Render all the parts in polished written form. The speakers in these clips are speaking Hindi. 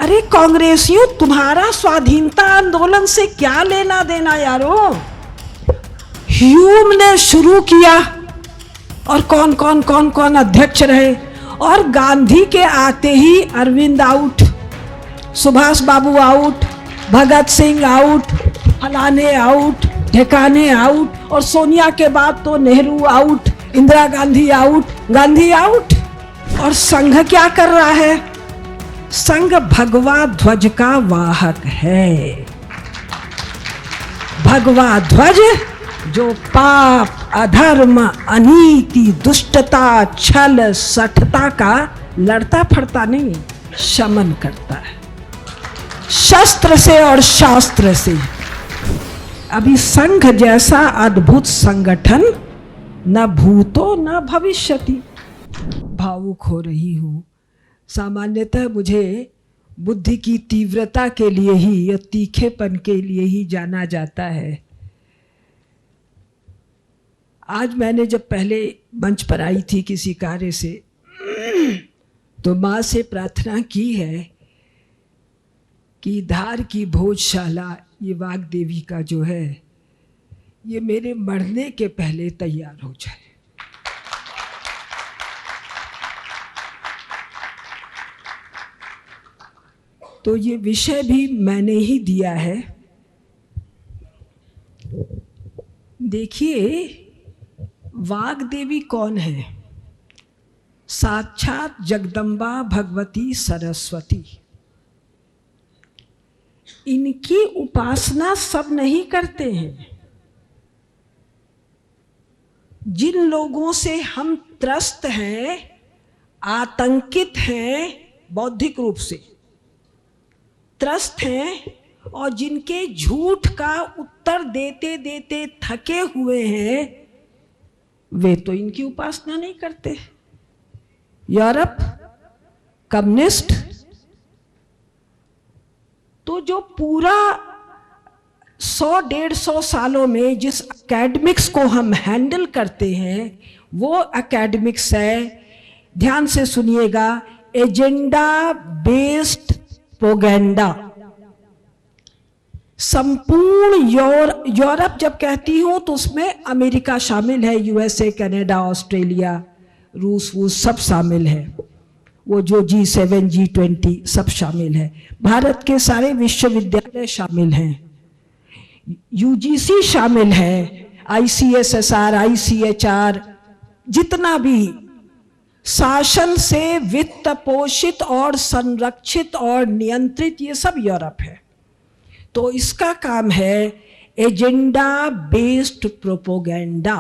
अरे कांग्रेसियों, तुम्हारा स्वाधीनता आंदोलन से क्या लेना देना यारो। ह्यूम ने शुरू किया और कौन कौन कौन कौन अध्यक्ष रहे, और गांधी के आते ही अरविंद आउट, सुभाष बाबू आउट, भगत सिंह आउट, फलाने आउट, ढेकाने आउट, और सोनिया के बाद तो Nehru out, Indira Gandhi out, Gandhi out. और संघ क्या कर रहा है? संघ भगवा ध्वज का वाहक है। भगवा ध्वज जो पाप, अधर्म, अनीति, दुष्टता, छल, सठता का लड़ता फड़ता नहीं, शमन करता है शस्त्र से और शास्त्र से। अभी संघ जैसा अद्भुत संगठन न भूतो न भविष्यति। भावुक हो रही हूँ। सामान्यतः मुझे बुद्धि की तीव्रता के लिए ही या तीखेपन के लिए ही जाना जाता है। आज मैंने जब पहले मंच पर आई थी किसी कार्य से, तो माँ से प्रार्थना की है कि धार की भोजशाला, ये वाग देवी का जो है, ये मेरे मरने के पहले तैयार हो जाए। तो ये विषय भी मैंने ही दिया है। देखिए, वाग देवी कौन है? साक्षात जगदम्बा भगवती सरस्वती। इनकी उपासना सब नहीं करते हैं। जिन लोगों से हम त्रस्त हैं, आतंकित हैं, बौद्धिक रूप से त्रस्त हैं, और जिनके झूठ का उत्तर देते देते थके हुए हैं, वे तो इनकी उपासना नहीं करते। यूरोप, कम्युनिस्ट, तो जो पूरा 100-150 सालों में जिस एकेडमिक्स को हम हैंडल करते हैं, वो एकेडमिक्स है, ध्यान से सुनिएगा, एजेंडा बेस्ड प्रोपेगेंडा। संपूर्ण यूरोप जब कहती हूं तो उसमें अमेरिका शामिल है, यूएसए, कनाडा, ऑस्ट्रेलिया, रूस, वो सब शामिल है। वो जो G7, G20 सब शामिल है। भारत के सारे विश्वविद्यालय शामिल हैं, यूजीसी शामिल है, ICSSR, ICHR, जितना भी शासन से वित्त पोषित और संरक्षित और नियंत्रित, ये सब यूरोप है। तो इसका काम है एजेंडा बेस्ड प्रोपेगेंडा।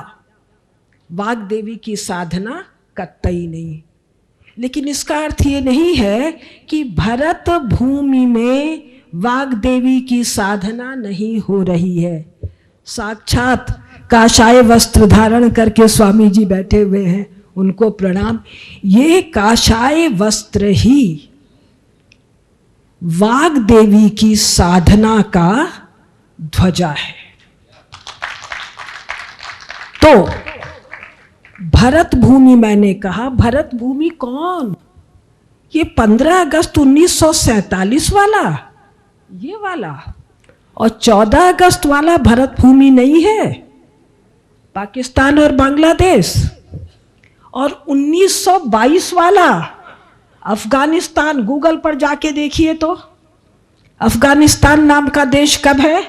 वाग देवी की साधना कतई नहीं। लेकिन इसका अर्थ ये नहीं है कि भरत भूमि में वाग देवी की साधना नहीं हो रही है। साक्षात काशाय वस्त्र धारण करके स्वामी जी बैठे हुए हैं, उनको प्रणाम। ये काशाय वस्त्र ही वाग देवी की साधना का ध्वजा है। तो भरत भूमि, मैंने कहा भरत भूमि कौन? ये 15 अगस्त 1947 वाला, ये वाला, और 14 अगस्त वाला भरत भूमि नहीं है, पाकिस्तान और बांग्लादेश। और 1922 वाला अफगानिस्तान, गूगल पर जाके देखिए तो अफगानिस्तान नाम का देश कब है?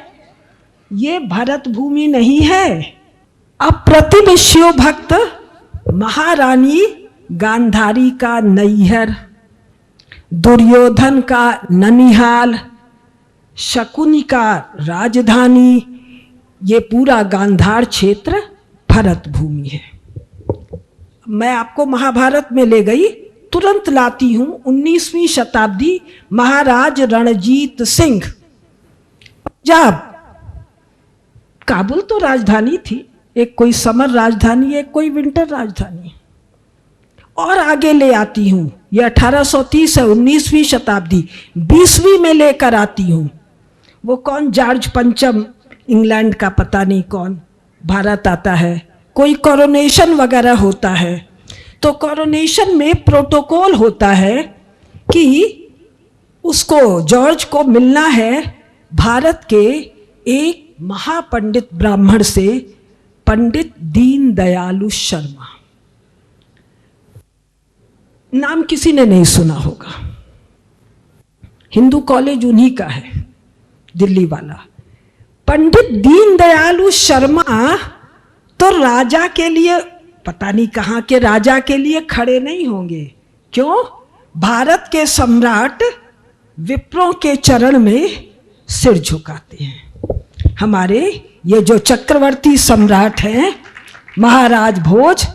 ये भरत भूमि नहीं है। अप्रतिम शिव भक्त महारानी गांधारी का नैहर, दुर्योधन का ननिहाल, शकुनी का राजधानी, ये पूरा गांधार क्षेत्र भरत भूमि है। मैं आपको महाभारत में ले गई, तुरंत लाती हूं 19वीं शताब्दी, महाराज रणजीत सिंह। पंजाब, काबुल तो राजधानी थी, एक कोई समर राजधानी, एक कोई विंटर राजधानी। और आगे ले आती हूं, ये 1830 है, 19वीं शताब्दी, 20वीं में लेकर आती हूं। वो कौन, जॉर्ज पंचम, इंग्लैंड का, पता नहीं कौन, भारत आता है, कोई कोरोनेशन वगैरह होता है। तो कोरोनेशन में प्रोटोकॉल होता है कि उसको जॉर्ज को मिलना है भारत के एक महापंडित ब्राह्मण से, पंडित दीनदयालु शर्मा। नाम किसी ने नहीं सुना होगा, हिंदू कॉलेज उन्हीं का है, दिल्ली वाला। पंडित दीनदयालु शर्मा तो राजा के लिए, पता नहीं कहाँ के राजा के लिए खड़े नहीं होंगे। क्यों? भारत के सम्राट विप्रों के चरण में सिर झुकाते हैं। हमारे ये जो चक्रवर्ती सम्राट हैं महाराज भोज,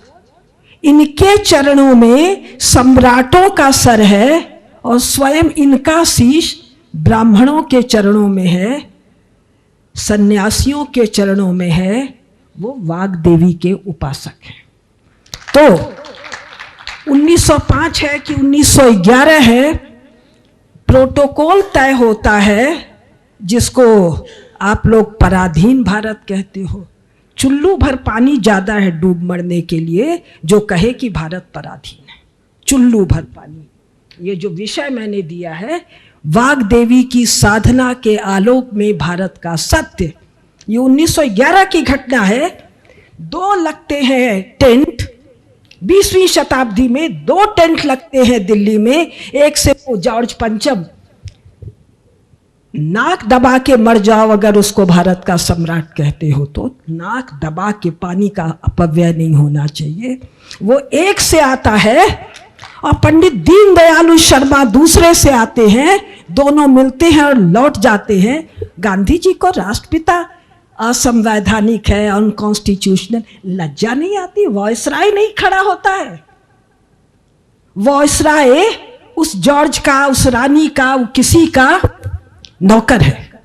इनके चरणों में सम्राटों का सर है और स्वयं इनका शीश ब्राह्मणों के चरणों में है, सन्यासियों के चरणों में है। वो वाग्देवी के उपासक हैं। तो 1905 है कि 1911 है, प्रोटोकॉल तय होता है जिसको आप लोग पराधीन भारत कहते हो। चुल्लू भर पानी ज्यादा है डूब मरने के लिए जो कहे कि भारत पराधीन है। चुल्लू भर पानी, ये जो विषय मैंने दिया है, वाग्देवी की साधना के आलोक में भारत का सत्य, ये 1911 की घटना है। 2 लगते हैं टेंट, 20वीं शताब्दी में 2 टेंट लगते हैं दिल्ली में। एक से वो जॉर्ज पंचम, नाक दबा के मर जाओ अगर उसको भारत का सम्राट कहते हो तो, नाक दबा के, पानी का अपव्यय नहीं होना चाहिए। वो एक से आता है और पंडित दीनदयालु शर्मा दूसरे से आते हैं। दोनों मिलते हैं और लौट जाते हैं। गांधी जी को राष्ट्रपिता असंवैधानिक है, अनकॉन्स्टिट्यूशनल, लज्जा नहीं आती? वॉइसराय नहीं खड़ा होता है? वॉइसराय उस जॉर्ज का, उस रानी का, वो किसी का नौकर है,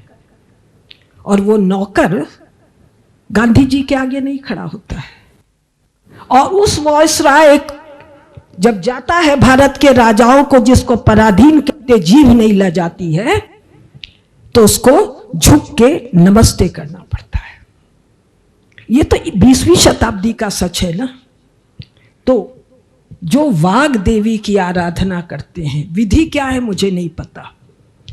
और वो नौकर गांधी जी के आगे नहीं खड़ा होता है। और उस वॉइसराय जब जाता है भारत के राजाओं को, जिसको पराधीन कहते, जीभ नहीं ल जाती है, तो उसको झुक के नमस्ते करना पड़ता है। ये तो 20वीं शताब्दी का सच है ना। तो जो वाग देवी की आराधना करते हैं, विधि क्या है मुझे नहीं पता।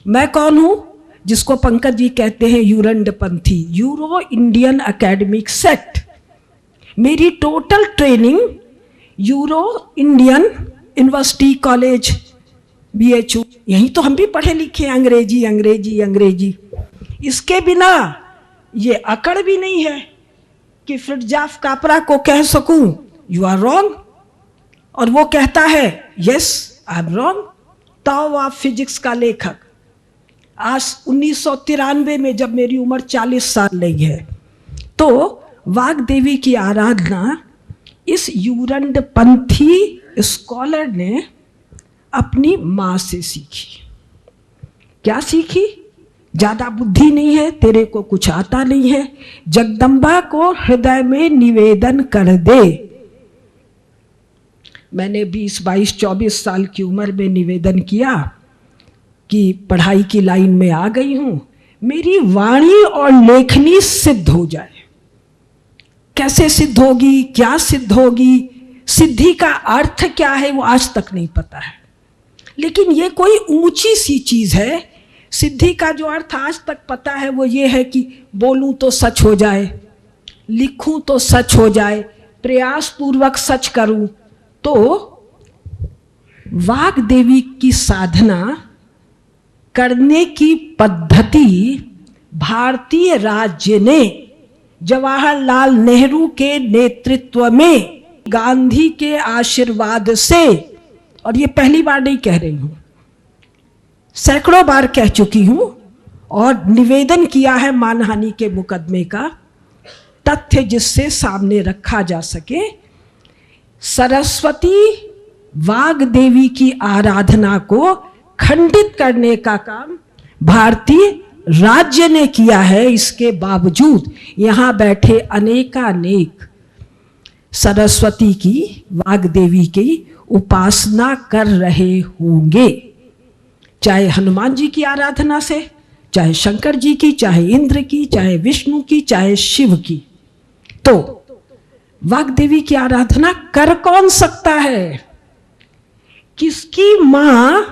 मैं कौन हूं? जिसको पंकज जी कहते हैं यूरंडपंथी, यूरो इंडियन एकेडमिक सेक्ट। मेरी total training euro Indian university college BHU, यहीं तो हम भी पढ़े लिखे, अंग्रेजी अंग्रेजी अंग्रेजी। इसके बिना ये अकड़ भी नहीं है कि फ्रिट्जाफ कापरा को कह सकूं यू आर रॉन्ग, और वो कहता है yes I am wrong. Tao of physics का लेखक, आज 1993 में जब मेरी उम्र 40 साल नहीं है, तो वाग्देवी की आराधना इस यूरंडपंथी स्कॉलर ने अपनी माँ से सीखी। क्या सीखी? ज्यादा बुद्धि नहीं है, तेरे को कुछ आता नहीं है, जगदम्बा को हृदय में निवेदन कर दे। मैंने 20, 22, 24 साल की उम्र में निवेदन किया कि पढ़ाई की लाइन में आ गई हूं, मेरी वाणी और लेखनी सिद्ध हो जाए। कैसे सिद्ध होगी, क्या सिद्ध होगी, सिद्धि का अर्थ क्या है, वो आज तक नहीं पता है। लेकिन ये कोई ऊंची सी चीज है। सिद्धि का जो अर्थ आज तक पता है वो ये है कि बोलूं तो सच हो जाए, लिखूं तो सच हो जाए, प्रयास पूर्वक सच करूं। तो वाग्देवी की साधना करने की पद्धति भारतीय राज्य ने जवाहरलाल नेहरू के नेतृत्व में, गांधी के आशीर्वाद से, और ये पहली बार नहीं कह रही हूं, सैकड़ों बार कह चुकी हूं और निवेदन किया है मानहानि के मुकदमे का, तथ्य जिससे सामने रखा जा सके। सरस्वती वाग्देवी की आराधना को खंडित करने का काम भारतीय राज्य ने किया है। इसके बावजूद यहां बैठे अनेकानेक सरस्वती की, वाग्देवी की उपासना कर रहे होंगे, चाहे हनुमान जी की आराधना से, चाहे शंकर जी की, चाहे इंद्र की, चाहे विष्णु की, चाहे शिव की। तो वाग्देवी की आराधना कर कौन सकता है? किसकी मां,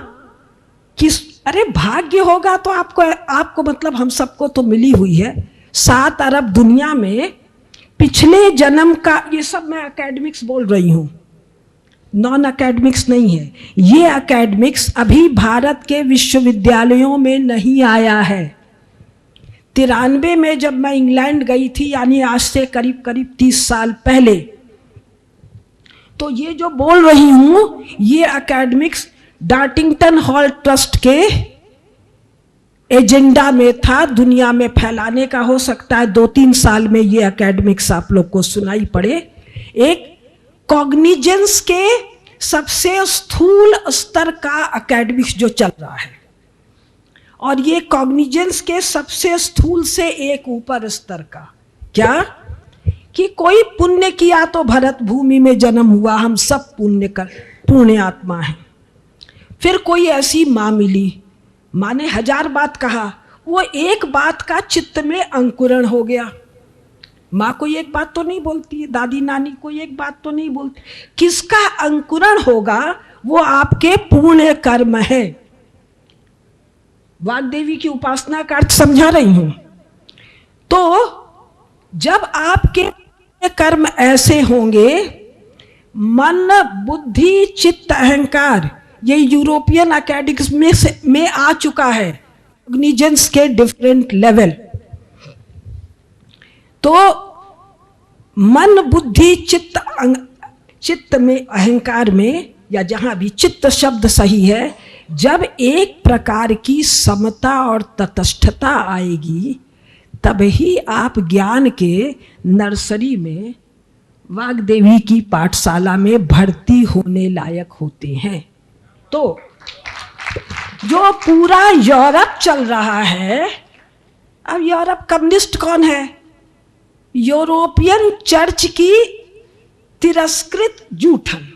किस अरे भाग्य होगा तो आपको मतलब हम सबको तो मिली हुई है। 7 अरब दुनिया में पिछले जन्म का, ये सब मैं एकेडमिक्स बोल रही हूँ, नॉन एकेडमिक्स नहीं है। ये एकेडमिक्स अभी भारत के विश्वविद्यालयों में नहीं आया है। 93 में जब मैं इंग्लैंड गई थी, यानी आज से करीब करीब 30 साल पहले, तो ये जो बोल रही हूँ ये एकेडमिक्स डार्टिंगटन हॉल ट्रस्ट के एजेंडा में था, दुनिया में फैलाने का। हो सकता है 2-3 साल में ये एकेडमिक्स आप लोग को सुनाई पड़े। एक कॉग्निजेंस के सबसे स्थूल स्तर का एकेडमिक्स जो चल रहा है, और ये कॉग्निजेंस के सबसे स्थूल से एक ऊपर स्तर का, क्या कि कोई पुण्य किया तो भरत भूमि में जन्म हुआ, हम सब पुण्य आत्मा हैं। फिर कोई ऐसी माँ मिली, माँ ने 1000 बात कहा, वो एक बात का चित्त में अंकुरण हो गया। माँ कोई एक बात तो नहीं बोलती है, दादी नानी कोई एक बात तो नहीं बोलती, किसका अंकुरण होगा वो आपके पुण्य कर्म है। वाग्देवी की उपासना का अर्थ समझा रही हूं। तो जब आपके कर्म ऐसे होंगे, मन बुद्धि चित्त अहंकार, ये यूरोपियन एकेडमिक्स में आ चुका है, कॉग्निजेंस के डिफरेंट लेवल। तो मन बुद्धि चित्त में अहंकार में, या जहां भी चित्त शब्द सही है, जब एक प्रकार की समता और तटस्थता आएगी, तभी आप ज्ञान के नर्सरी में, वाग्देवी की पाठशाला में भर्ती होने लायक होते हैं। तो जो पूरा यूरोप चल रहा है, अब यूरोप कम्युनिस्ट कौन है? यूरोपियन चर्च की तिरस्कृत जूठन।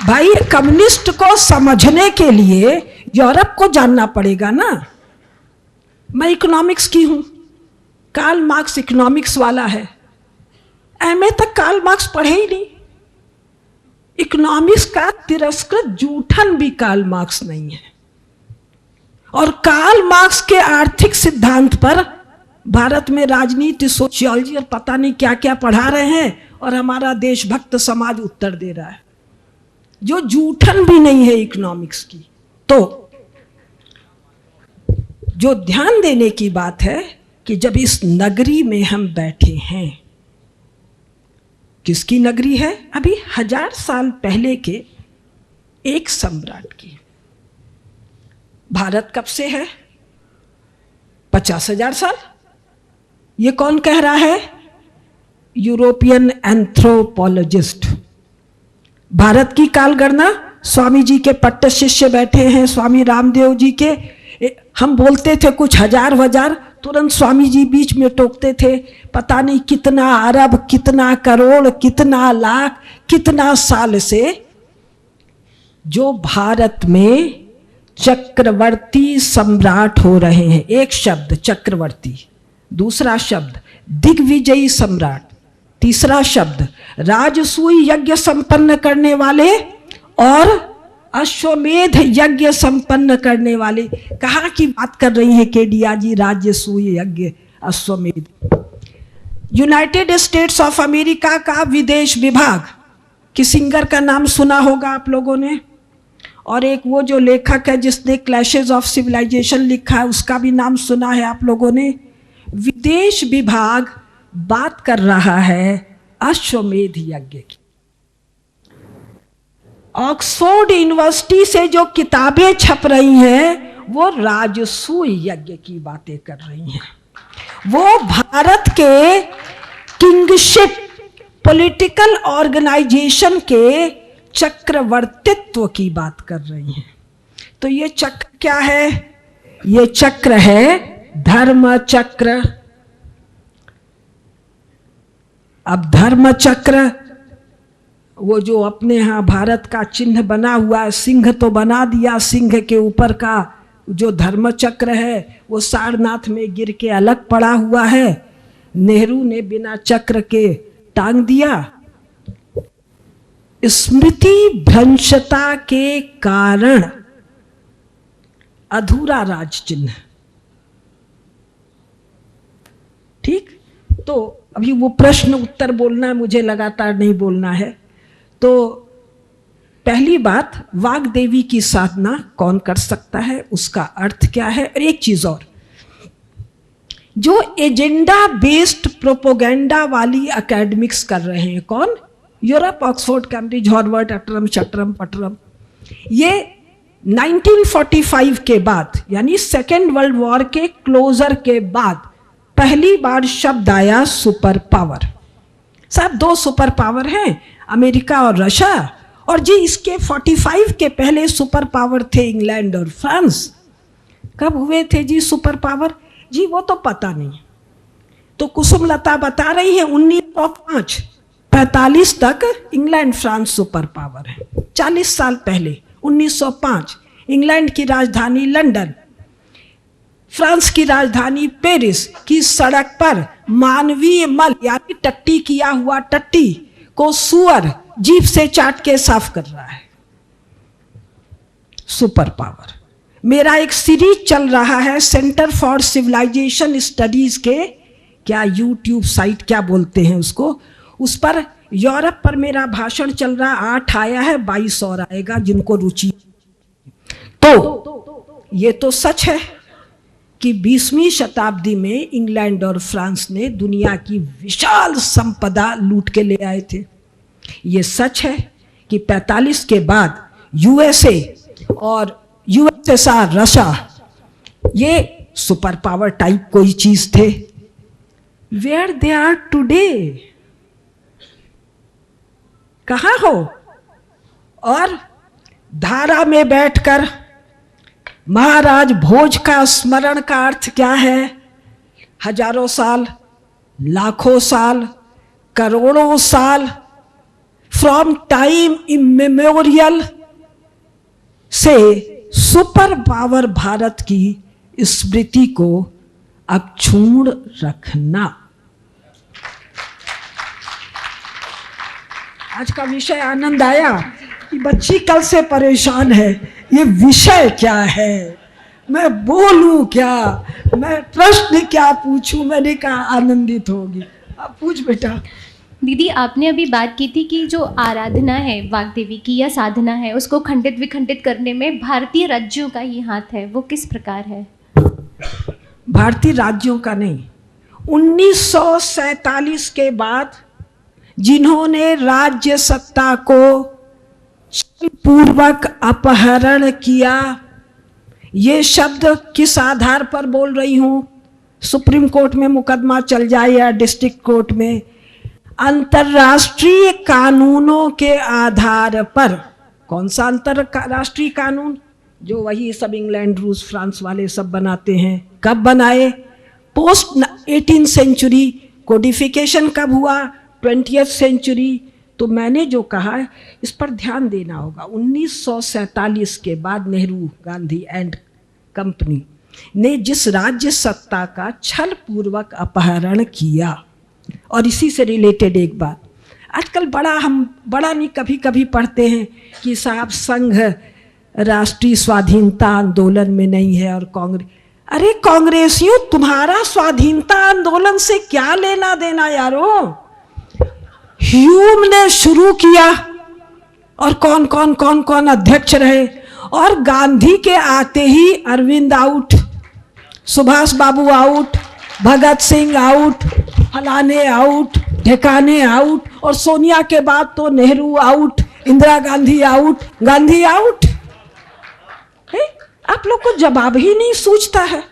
भाई कम्युनिस्ट को समझने के लिए यूरोप को जानना पड़ेगा ना। मैं इकोनॉमिक्स की हूं, कार्ल मार्क्स इकोनॉमिक्स वाला है, एमए तक कार्ल मार्क्स पढ़े ही नहीं। इकोनॉमिक्स का तिरस्कृत जूठन भी कार्ल मार्क्स नहीं है। और कार्ल मार्क्स के आर्थिक सिद्धांत पर भारत में राजनीति, सोशियोलॉजी और पता नहीं क्या क्या पढ़ा रहे हैं, और हमारा देशभक्त समाज उत्तर दे रहा है, जो जूठन भी नहीं है इकोनॉमिक्स की। तो जो ध्यान देने की बात है कि जब इस नगरी में हम बैठे हैं, किसकी नगरी है? अभी 1000 साल पहले के एक सम्राट की। भारत कब से है? 50,000 साल। ये कौन कह रहा है? European anthropologist. भारत की कालगणना स्वामी जी के पट्ट शिष्य बैठे हैं, स्वामी रामदेव जी के। हम बोलते थे कुछ हजार, तुरंत स्वामी जी बीच में टोकते थे, पता नहीं कितना अरब, कितना करोड़, कितना लाख, कितना साल से जो भारत में चक्रवर्ती सम्राट हो रहे हैं। एक शब्द चक्रवर्ती, दूसरा शब्द दिग्विजयी सम्राट, तीसरा शब्द राजसूय यज्ञ संपन्न करने वाले और अश्वमेध यज्ञ संपन्न करने वाले। कहाँ की बात कर रही है केडिया जी? राजसूय यज्ञ, अश्वमेध। यूनाइटेड स्टेट्स ऑफ अमेरिका का विदेश विभाग, किसिंगर का नाम सुना होगा आप लोगों ने, और एक वो जो लेखक है जिसने क्लैशेस ऑफ सिविलाइजेशन लिखा है, उसका भी नाम सुना है आप लोगों ने। विदेश विभाग बात कर रहा है अश्वमेध यज्ञ की। ऑक्सफोर्ड यूनिवर्सिटी से जो किताबें छप रही हैं वो राजसूय यज्ञ की बातें कर रही हैं। वो भारत के किंगशिप पॉलिटिकल ऑर्गेनाइजेशन के चक्रवर्तित्व की बात कर रही हैं। तो ये चक्र क्या है? ये चक्र है धर्म चक्र। अब धर्म चक्र, वो जो अपने यहाँ भारत का चिन्ह बना हुआ है, सिंह तो बना दिया, सिंह के ऊपर का जो धर्म चक्र है वो सारनाथ में गिर के अलग पड़ा हुआ है। नेहरू ने बिना चक्र के टांग दिया। स्मृति भ्रंशता के कारण अधूरा राज चिन्ह। ठीक, तो अभी वो प्रश्न उत्तर बोलना है, मुझे लगातार नहीं बोलना है। तो पहली बात, वाग देवी की साधना कौन कर सकता है, उसका अर्थ क्या है। और एक चीज और, जो एजेंडा बेस्ड प्रोपोगेंडा वाली एकेडमिक्स कर रहे हैं, कौन, यूरोप, ऑक्सफोर्ड, कैम्ब्रिज, हार्वर्ड, अटरम शटरम पटरम, ये 1945 के बाद यानी सेकेंड वर्ल्ड वॉर के क्लोजर के बाद पहली बार शब्द आया सुपर पावर। साहब, दो सुपर पावर हैं, अमेरिका और रशिया। और जी इसके 45 के पहले सुपर पावर थे इंग्लैंड और फ्रांस। कब हुए थे जी सुपर पावर? जी वो तो पता नहीं। तो कुसुमलता बता रही है 1905 45 तक इंग्लैंड फ्रांस सुपर पावर है। 40 साल पहले 1905 इंग्लैंड की राजधानी लंदन, फ्रांस की राजधानी पेरिस की सड़क पर मानवीय मल यानी टट्टी किया हुआ टट्टी को सुअर जीभ से चाट के साफ कर रहा है। Super power. मेरा एक सीरीज चल रहा है सेंटर फॉर सिविलाइजेशन स्टडीज के, क्या यूट्यूब साइट क्या बोलते हैं उसको, उस पर यूरोप पर मेरा भाषण चल रहा। 8 आया है, 22 और आएगा जिनको रुचि। तो ये तो सच है कि 20वीं शताब्दी में इंग्लैंड और फ्रांस ने दुनिया की विशाल संपदा लूट के ले आए थे। ये सच है कि 45 के बाद यूएसए और यूएसएसआर, रशिया, ये सुपर पावर टाइप कोई चीज थे। वेयर दे आर टुडे, कहां हो? और धारा में बैठकर महाराज भोज का स्मरण का अर्थ क्या है? हजारों साल, लाखों साल, करोड़ों साल, फ्रॉम टाइम इमेमोरियल से सुपर पावर भारत की स्मृति को अक्षुण्ण रखना। आज का विषय आनंद आया कि बच्ची कल से परेशान है, ये विषय क्या है, मैं बोलूं क्या, मैं प्रश्न क्या पूछूं। मैंने कहा आनंदित होगी। अब पूछ बेटा। दीदी, आपने अभी बात की थी कि जो आराधना है वाग्देवी की या साधना है, उसको खंडित विखंडित करने में भारतीय राज्यों का ही हाथ है, वो किस प्रकार है? भारतीय राज्यों का नहीं, 1947 के बाद जिन्होंने राज्य सत्ता को पूर्वक अपहरण किया, ये शब्द किस आधार पर बोल रही हूं? सुप्रीम कोर्ट में मुकदमा चल जाए या डिस्ट्रिक्ट कोर्ट में, अंतर्राष्ट्रीय कानूनों के आधार पर। कौन सा अंतर्राष्ट्रीय कानून? जो वही सब इंग्लैंड, रूस, फ्रांस वाले सब बनाते हैं। कब बनाए? Post 18th century. कोडिफिकेशन कब हुआ? 20th century. तो मैंने जो कहा इस पर ध्यान देना होगा। 1947 के बाद नेहरू, गांधी एंड कंपनी ने जिस राज्य सत्ता का छल पूर्वक अपहरण किया। और इसी से रिलेटेड एक बात, आजकल हम बड़ा नहीं कभी कभी पढ़ते हैं कि साहब संघ राष्ट्रीय स्वाधीनता आंदोलन में नहीं है और कांग्रेस। अरे कांग्रेसियों, तुम्हारा स्वाधीनता आंदोलन से क्या लेना देना यारो? ह्यूम ने शुरू किया और कौन कौन अध्यक्ष रहे, और गांधी के आते ही अरविंद आउट, सुभाष बाबू आउट, भगत सिंह आउट, फलाने आउट, ढेकाने आउट, और सोनिया के बाद तो Nehru out, Indira Gandhi out, Gandhi out. आप लोग को जवाब ही नहीं सूझता है।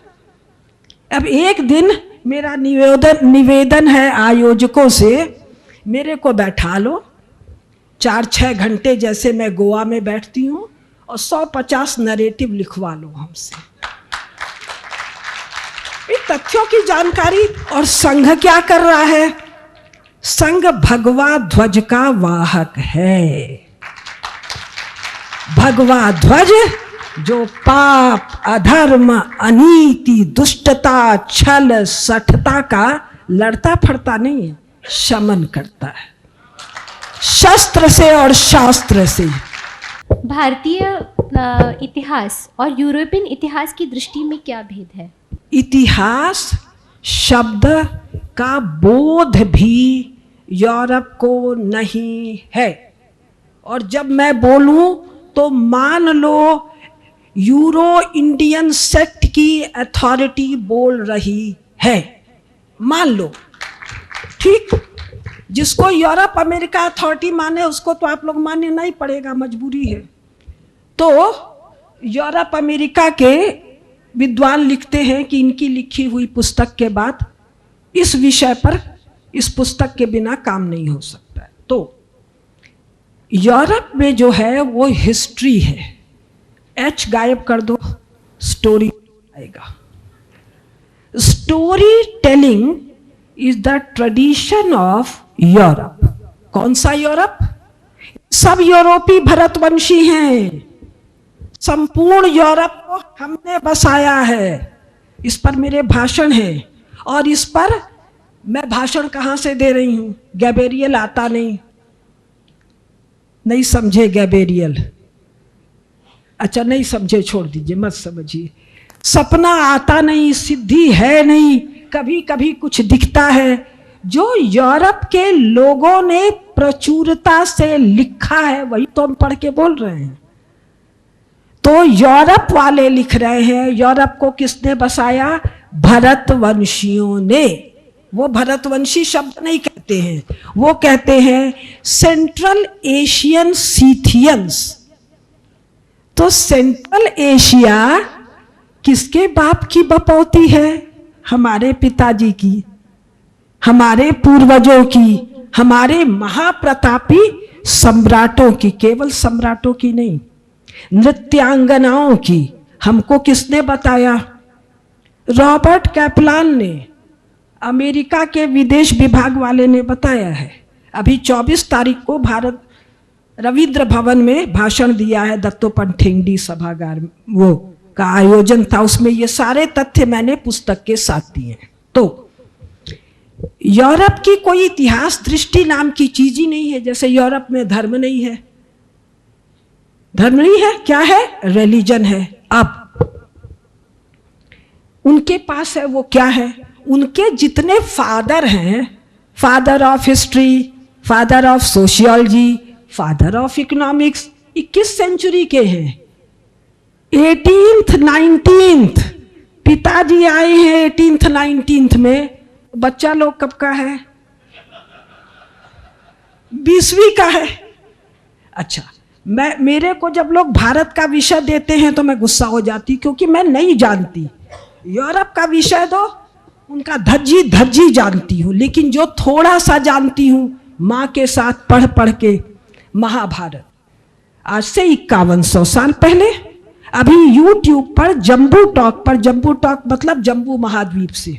अब एक दिन मेरा निवेदन है आयोजकों से, मेरे को बैठा लो 4-6 घंटे जैसे मैं गोवा में बैठती हूँ, और 150 नरेटिव लिखवा लो हमसे, तथ्यों की जानकारी। और संघ क्या कर रहा है? संघ भगवा ध्वज का वाहक है। भगवा ध्वज जो पाप, अधर्म, अनीति, दुष्टता, छल, सठता का लड़ता फड़ता नहीं है, शमन करता है। शस्त्र से और शास्त्र से। भारतीय इतिहास और यूरोपियन इतिहास की दृष्टि में क्या भेद है? इतिहास शब्द का बोध भी यूरोप को नहीं है। और जब मैं बोलूं तो मान लो यूरो इंडियन सेक्ट की अथॉरिटी बोल रही है, मान लो, ठीक। जिसको यूरोप अमेरिका अथॉरिटी माने उसको तो आप लोग मानना ही पड़ेगा, मजबूरी है। तो यूरोप अमेरिका के विद्वान लिखते हैं कि इनकी लिखी हुई पुस्तक के बाद इस विषय पर, इस पुस्तक के बिना काम नहीं हो सकता है। तो यूरोप में जो है वो हिस्ट्री है, एच गायब कर दो, स्टोरी आएगा। Story telling is the tradition of Europe. कौन सा यूरोप? सब यूरोपी भरतवंशी हैं। संपूर्ण यूरोप को हमने बसाया है। इस पर मेरे भाषण है, और इस पर मैं भाषण कहां से दे रही हूं? गैब्रियल आता नहीं समझे गैब्रियल? अच्छा नहीं समझे, छोड़ दीजिए, मत समझिए। सपना आता नहीं, सिद्धि है नहीं, कभी कभी कुछ दिखता है। जो यूरोप के लोगों ने प्रचुरता से लिखा है वही तो हम पढ़ के बोल रहे हैं। तो यूरोप वाले लिख रहे हैं। यूरोप को किसने बसाया? भरतवंशियों ने। वो भरतवंशी शब्द नहीं कहते हैं, वो कहते हैं सेंट्रल एशियन सीथियंस। तो सेंट्रल एशिया किसके बाप की बपौती है? हमारे पिताजी की, हमारे पूर्वजों की, हमारे महाप्रतापी सम्राटों की। केवल सम्राटों की नहीं, नृत्यांगनाओं की। हमको किसने बताया? रॉबर्ट कैपलान ने, अमेरिका के विदेश विभाग वाले ने बताया है। अभी 24 तारीख को भारत रविंद्र भवन में भाषण दिया है, दत्तोपंत ठेंगड़ी सभागार वो का आयोजन था, उसमें ये सारे तथ्य मैंने पुस्तक के साथ दिए हैं। तो यूरोप की कोई इतिहास दृष्टि नाम की चीज ही नहीं है। जैसे यूरोप में धर्म नहीं है, धर्म नहीं है, क्या है? रिलीजन है। अब उनके पास है, वो क्या है? उनके जितने फादर हैं, father of history, father of sociology, father of economics, 21 century के हैं। 18th 19th पिताजी आए हैं 18th 19th में। बच्चा लोग कब का है? 20वीं का है। अच्छा, मेरे को जब लोग भारत का विषय देते हैं तो मैं गुस्सा हो जाती, क्योंकि मैं नहीं जानती। यूरोप का विषय दो, उनका धज्जी धज्जी जानती हूँ, लेकिन जो थोड़ा सा जानती हूँ माँ के साथ पढ़ पढ़ के, महाभारत आज से 5100 साल पहले। अभी यूट्यूब पर जम्बू टॉक पर, जम्बू टॉक मतलब जम्बू महाद्वीप से,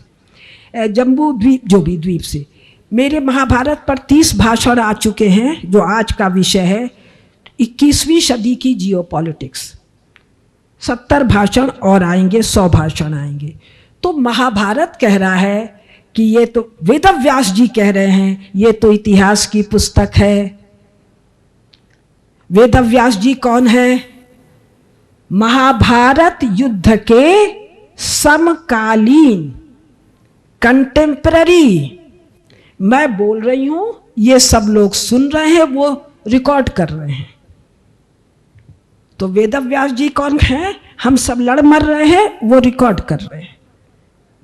जम्बू द्वीप, जो भी द्वीप से, मेरे महाभारत पर 30 भाषण आ चुके हैं, जो आज का विषय है 21वीं सदी की जियोपॉलिटिक्स। 70 भाषण और आएंगे, 100 भाषण आएंगे। तो महाभारत कह रहा है कि ये तो वेदव्यास जी कह रहे हैं ये तो इतिहास की पुस्तक है। वेदव्यास जी कौन है? महाभारत युद्ध के समकालीन, कंटेम्पररी। मैं बोल रही हूं, ये सब लोग सुन रहे हैं, वो रिकॉर्ड कर रहे हैं। तो वेदव्यास जी कौन है? हम सब लड़ मर रहे हैं, वो रिकॉर्ड कर रहे हैं,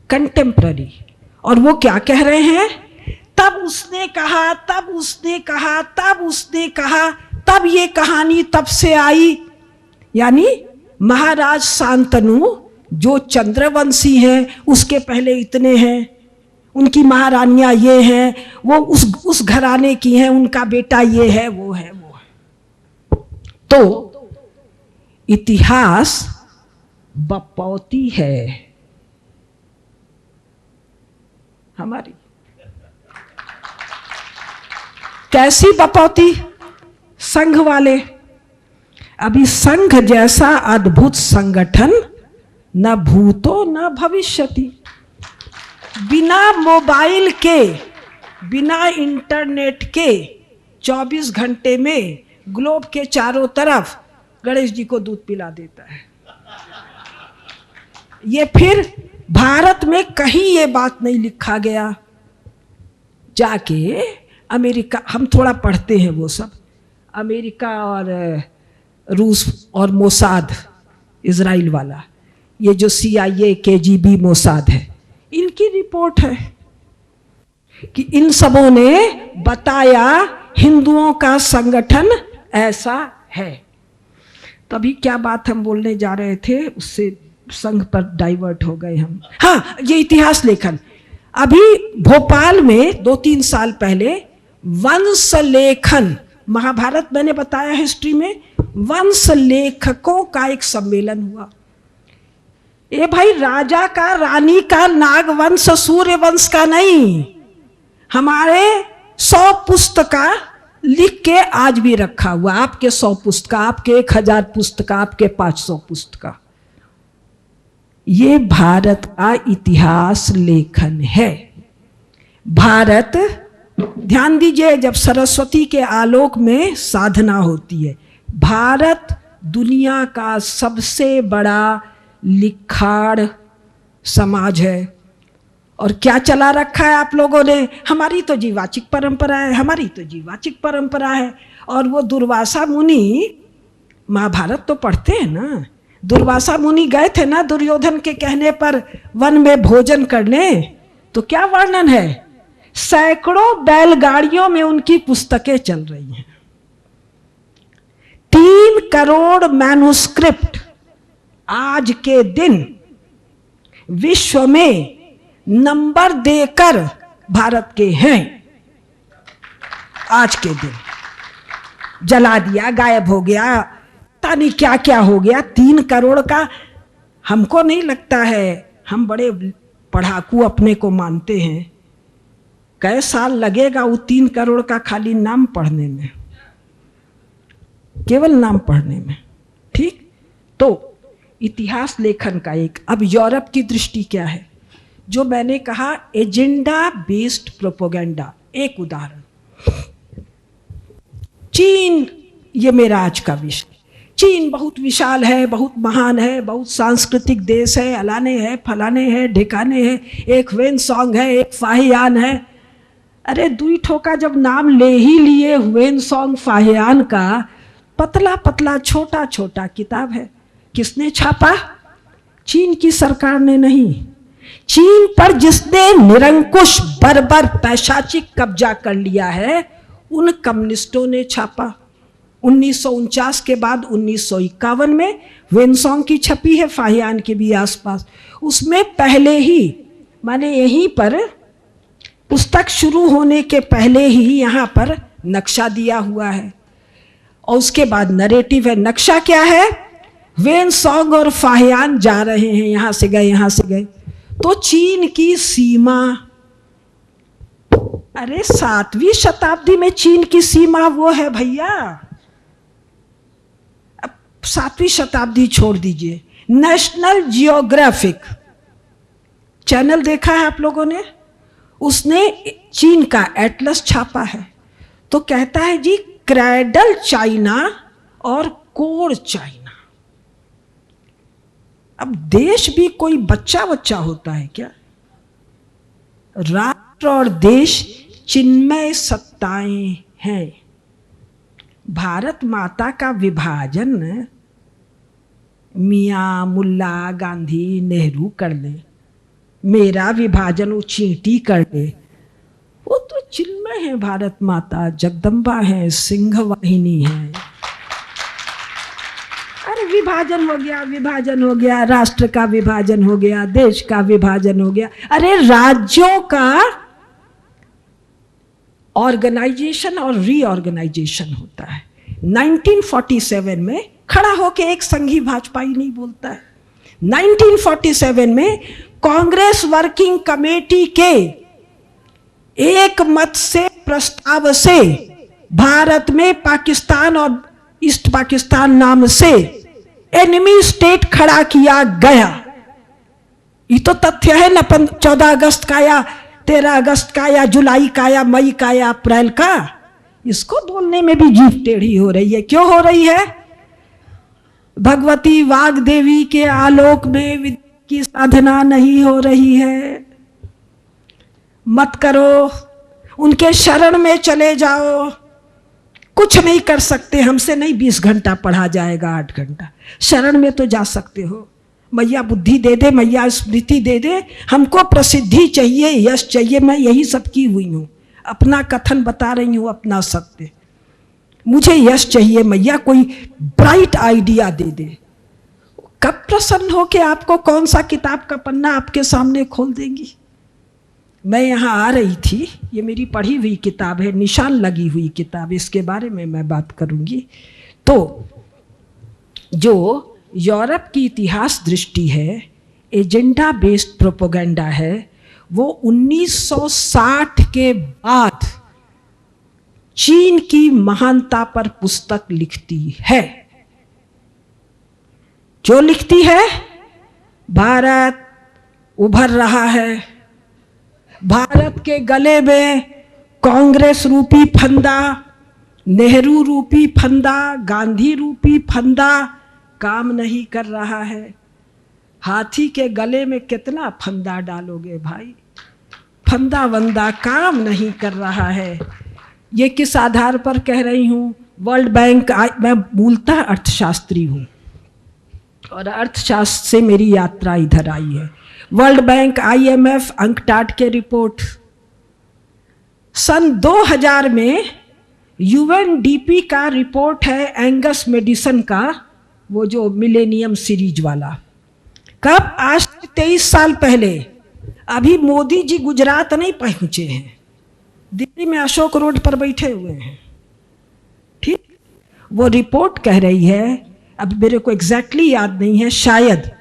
कंटेम्पररी। और वो क्या कह रहे हैं? तब उसने कहा, तब उसने कहा, तब उसने कहा, तब ये कहानी तब से आई। यानी महाराज शांतनु जो चंद्रवंशी हैं, उसके पहले इतने हैं, उनकी महारानियां ये हैं, वो उस घराने की हैं, उनका बेटा ये है, वो है, वो है। तो इतिहास बपौती है हमारी। कैसी बपौती? संघ वाले। अभी संघ जैसा अद्भुत संगठन न भूतो न भविष्यति। बिना मोबाइल के, बिना इंटरनेट के 24 घंटे में ग्लोब के चारों तरफ गणेश जी को दूध पिला देता है। ये फिर भारत में कहीं ये बात नहीं लिखा गया। जाके अमेरिका, हम थोड़ा पढ़ते हैं वो सब, अमेरिका और रूस और मोसाद, इजराइल वाला, ये जो CIA KGB मोसाद है, इनकी रिपोर्ट है कि इन सबों ने बताया हिंदुओं का संगठन ऐसा है। तभी क्या बात हम बोलने जा रहे थे, उससे संघ पर डाइवर्ट हो गए हम। हाँ, ये इतिहास लेखन, अभी भोपाल में 2-3 साल पहले वंश लेखन, महाभारत मैंने बताया हिस्ट्री में, वंश लेखकों का एक सम्मेलन हुआ। ए भाई, राजा का, रानी का, नाग वंश, सूर्य वंश का नहीं, हमारे 100 पुस्तका लिख के आज भी रखा हुआ, आपके 100 पुस्तका, आपके 1000 पुस्तका, आपके 500 पुस्तका। ये भारत का इतिहास लेखन है। भारत, ध्यान दीजिए, जब सरस्वती के आलोक में साधना होती है, भारत दुनिया का सबसे बड़ा लिखाड़ समाज है। और क्या चला रखा है आप लोगों ने, हमारी तो जीवाचिक परंपरा है, हमारी तो जीवाचिक परंपरा है। और वो दुर्वासा मुनि, महाभारत तो पढ़ते हैं ना, दुर्वासा मुनि गए थे ना दुर्योधन के कहने पर वन में भोजन करने, तो क्या वर्णन है, सैकड़ों बैलगाड़ियों में उनकी पुस्तकें चल रही हैं। 3 करोड़ मैन्युस्क्रिप्ट आज के दिन विश्व में नंबर देकर भारत के हैं। आज के दिन जला दिया, गायब हो गया, पता नहीं क्या क्या हो गया। 3 करोड़ का हमको नहीं लगता है, हम बड़े पढ़ाकू अपने को मानते हैं, कई साल लगेगा वो 3 करोड़ का खाली नाम पढ़ने में, केवल नाम पढ़ने में। ठीक, तो इतिहास लेखन का एक, अब यूरोप की दृष्टि क्या है, जो मैंने कहा एजेंडा बेस्ड प्रोपेगेंडा। एक उदाहरण, चीन, ये मेरा आज का विषय। चीन बहुत विशाल है, बहुत महान है, बहुत सांस्कृतिक देश है, अलाने है, फलाने है, ढिकाने है, एक वेन सॉन्ग है, एक फाहियान है। अरे दुई ठोका जब नाम ले ही लिए वेन सॉन्ग फाहियान का, पतला पतला छोटा छोटा किताब है, किसने छापा? चीन की सरकार ने नहीं, चीन पर जिसने निरंकुश बर्बर पैशाचिक कब्जा कर लिया है उन कम्युनिस्टों ने छापा। 1949 के बाद 1951 में वेनसोंग की छपी है, फाहियान के भी आसपास। उसमें पहले ही, माने यहीं पर पुस्तक शुरू होने के पहले ही यहाँ पर नक्शा दिया हुआ है और उसके बाद नरेटिव है। नक्शा क्या है? वेनसोंग और फाहियान जा रहे हैं, यहाँ से गए, यहाँ से गए, तो चीन की सीमा, अरे 7वीं शताब्दी में चीन की सीमा वो है भैया। अब 7वीं शताब्दी छोड़ दीजिए, नेशनल जियोग्राफिक चैनल देखा है आप लोगों ने? उसने चीन का एटलस छापा है, तो कहता है जी क्रैडल चाइना और कोर चाइना। अब देश भी कोई बच्चा बच्चा होता है क्या? राष्ट्र और देश चिन्मय सत्ताएं हैं। भारत माता का विभाजन मियाँ, मुल्ला, गांधी, नेहरू कर ले, मेरा विभाजन वो चींटी कर ले, वो तो चिन्मय है। भारत माता जगदम्बा है, सिंह वाहिनी है। अरे विभाजन हो गया, विभाजन हो गया, राष्ट्र का विभाजन हो गया, देश का विभाजन हो गया। अरे राज्यों का ऑर्गेनाइजेशन और रीऑर्गेनाइजेशन होता है। 1947 में खड़ा होके एक संघी भाजपाई नहीं बोलता है। 1947 में कांग्रेस वर्किंग कमेटी के एक मत से प्रस्ताव से भारत में पाकिस्तान और ईस्ट पाकिस्तान नाम से एनिमी स्टेट खड़ा किया गया। ये तो तथ्य है ना, 14 अगस्त का या 13 अगस्त का या जुलाई का या मई का या अप्रैल का, इसको बोलने में भी जीभ टेढ़ी हो रही है। क्यों हो रही है? भगवती वाग्देवी के आलोक में विद्या की साधना नहीं हो रही है। मत करो, उनके शरण में चले जाओ। कुछ नहीं कर सकते, हमसे नहीं 20 घंटा पढ़ा जाएगा, 8 घंटा। शरण में तो जा सकते हो। मैया बुद्धि दे दे, मैया स्मृति दे दे, हमको प्रसिद्धि चाहिए, यश चाहिए। मैं यही सब की हुई हूँ, अपना कथन बता रही हूँ, अपना सत्य। मुझे यश चाहिए मैया, कोई ब्राइट आइडिया दे दे। कब प्रसन्न हो के आपको कौन सा किताब का पन्ना आपके सामने खोल देंगी। मैं यहाँ आ रही थी, ये मेरी पढ़ी हुई किताब है, निशान लगी हुई किताब, इसके बारे में मैं बात करूँगी। तो जो यूरोप की इतिहास दृष्टि है, एजेंडा बेस्ड प्रोपेगेंडा है, वो 1960 के बाद चीन की महानता पर पुस्तक लिखती है। जो लिखती है, भारत उभर रहा है, भारत के गले में कांग्रेस रूपी फंदा, नेहरू रूपी फंदा, गांधी रूपी फंदा काम नहीं कर रहा है। हाथी के गले में कितना फंदा डालोगे भाई, फंदा वंदा काम नहीं कर रहा है। ये किस आधार पर कह रही हूँ? वर्ल्ड बैंक, मैं मूलतः अर्थशास्त्री हूँ और अर्थशास्त्र से मेरी यात्रा इधर आई है। वर्ल्ड बैंक, IMF, अंकटाड के रिपोर्ट, सन 2000 में UNDP का रिपोर्ट है, एंगस मेडिसन का, वो जो मिलेनियम सीरीज वाला। कब? आज से 23 साल पहले। अभी मोदी जी गुजरात नहीं पहुंचे हैं, दिल्ली में अशोक रोड पर बैठे हुए हैं। ठीक, वो रिपोर्ट कह रही है, अब मेरे को एग्जैक्टली याद नहीं है, शायद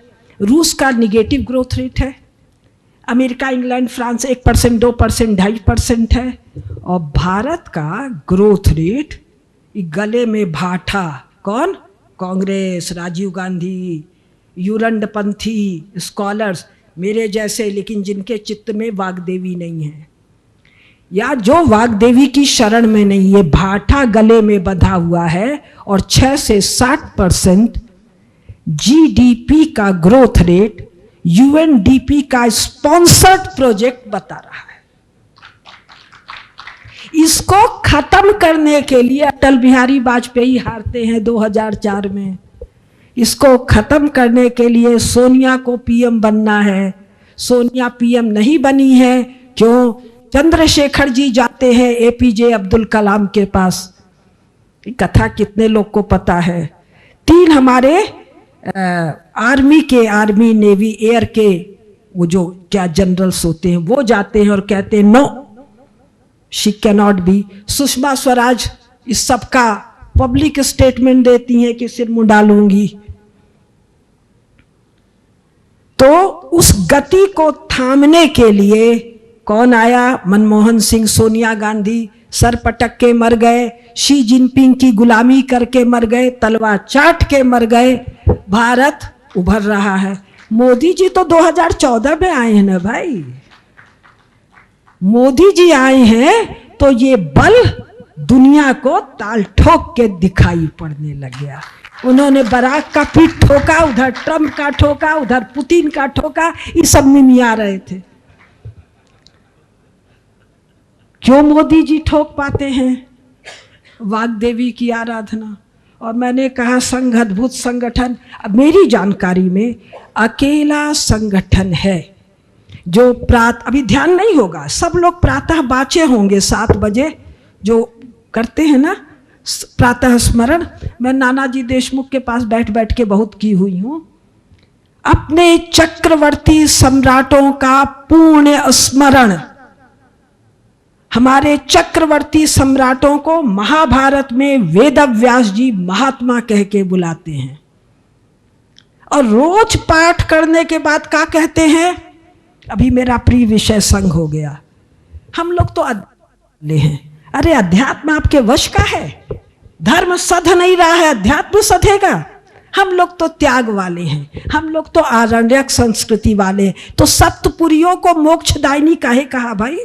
रूस का निगेटिव ग्रोथ रेट है, अमेरिका, इंग्लैंड, फ्रांस 1%, 2%, 2.5% है, और भारत का ग्रोथ रेट गले में भाठा। कौन? कांग्रेस, राजीव गांधी, यूरंडपंथी स्कॉलर्स, मेरे जैसे, लेकिन जिनके चित्त में वाग्देवी नहीं है, या जो वाग्देवी की शरण में नहीं है, भाठा गले में बंधा हुआ है, और 6 से 60% GDP का ग्रोथ रेट UNDP का स्पॉन्सर्ड प्रोजेक्ट बता रहा है। इसको खत्म करने के लिए अटल बिहारी वाजपेयी हारते हैं 2004 में। इसको खत्म करने के लिए सोनिया को PM बनना है। सोनिया PM नहीं बनी है, क्यों? चंद्रशेखर जी जाते हैं APJ अब्दुल कलाम के पास। कथा कितने लोग को पता है? 3 हमारे आर्मी के, आर्मी, नेवी, एयर के, वो जो क्या जनरल्स होते हैं, वो जाते हैं और कहते हैं no, she can not be. Sushma Swaraj इस सब का पब्लिक स्टेटमेंट देती हैं कि सिर मुंडा लूंगी। तो उस गति को थामने के लिए कौन आया? मनमोहन सिंह, सोनिया गांधी सर पटक के मर गए, शी जिनपिंग की गुलामी करके मर गए, तलवार चाट के मर गए। भारत उभर रहा है। मोदी जी तो 2014 में आए हैं ना भाई। मोदी जी आए हैं तो ये बल दुनिया को ताल ठोक के दिखाई पड़ने लग गया। उन्होंने बराक का पीठ ठोका, उधर ट्रम्प का ठोका, उधर पुतिन का ठोका, ये सब मिमिया रहे थे। क्यों मोदी जी ठोक पाते हैं? वाग्देवी की आराधना। और मैंने कहा संघ अद्भुत संगठन, अब मेरी जानकारी में अकेला संगठन है जो अभी ध्यान नहीं होगा, सब लोग प्रातः बाचे होंगे 7 बजे जो करते हैं ना प्रातः स्मरण। मैं नानाजी देशमुख के पास बैठ बैठ के बहुत की हुई हूँ। अपने चक्रवर्ती सम्राटों का पूर्ण स्मरण। हमारे चक्रवर्ती सम्राटों को महाभारत में वेदव्यास जी महात्मा कह के बुलाते हैं, और रोज पाठ करने के बाद क्या कहते हैं? अभी मेरा प्रिय विषय संघ हो गया। हम लोग तो अध्यात्म हैं। अरे अध्यात्म आपके वश का है? धर्म सध नहीं रहा है, अध्यात्म सधेगा? हम लोग तो त्याग वाले हैं, हम लोग तो आरण्यक संस्कृति वाले। तो सप्तपुरियों को मोक्षदायिनी काहे कहा भाई?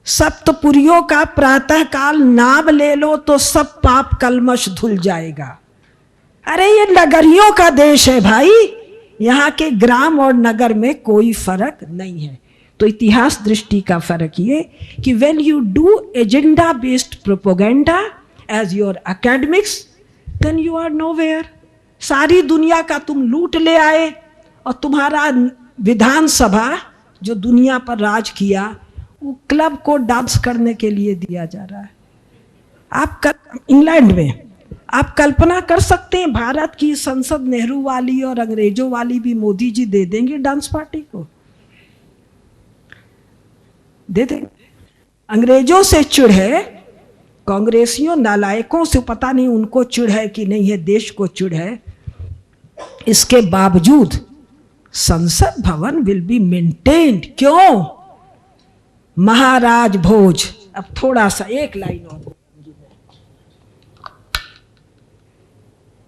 सप्तपुरियों का प्रातः काल नाम ले लो तो सब पाप कलमश धुल जाएगा। अरे ये नगरियों का देश है भाई, यहाँ के ग्राम और नगर में कोई फर्क नहीं है। तो इतिहास दृष्टि का फर्क ये कि when you do agenda based propaganda as your academics then you are nowhere. सारी दुनिया का तुम लूट ले आए और तुम्हारा विधानसभा जो दुनिया पर राज किया वो क्लब को डांस करने के लिए दिया जा रहा है। आप इंग्लैंड में आप कल्पना कर सकते हैं भारत की संसद नेहरू वाली और अंग्रेजों वाली भी मोदी जी दे देंगे डांस पार्टी को, दे देंगे। अंग्रेजों से चिढ़ है, कांग्रेसियों नालायकों से पता नहीं उनको चिढ़ है कि नहीं है, देश को चिढ़ है। इसके बावजूद संसद भवन विल बी मेंटेन्ड। क्यों? महाराज भोज। अब थोड़ा सा एक लाइन और,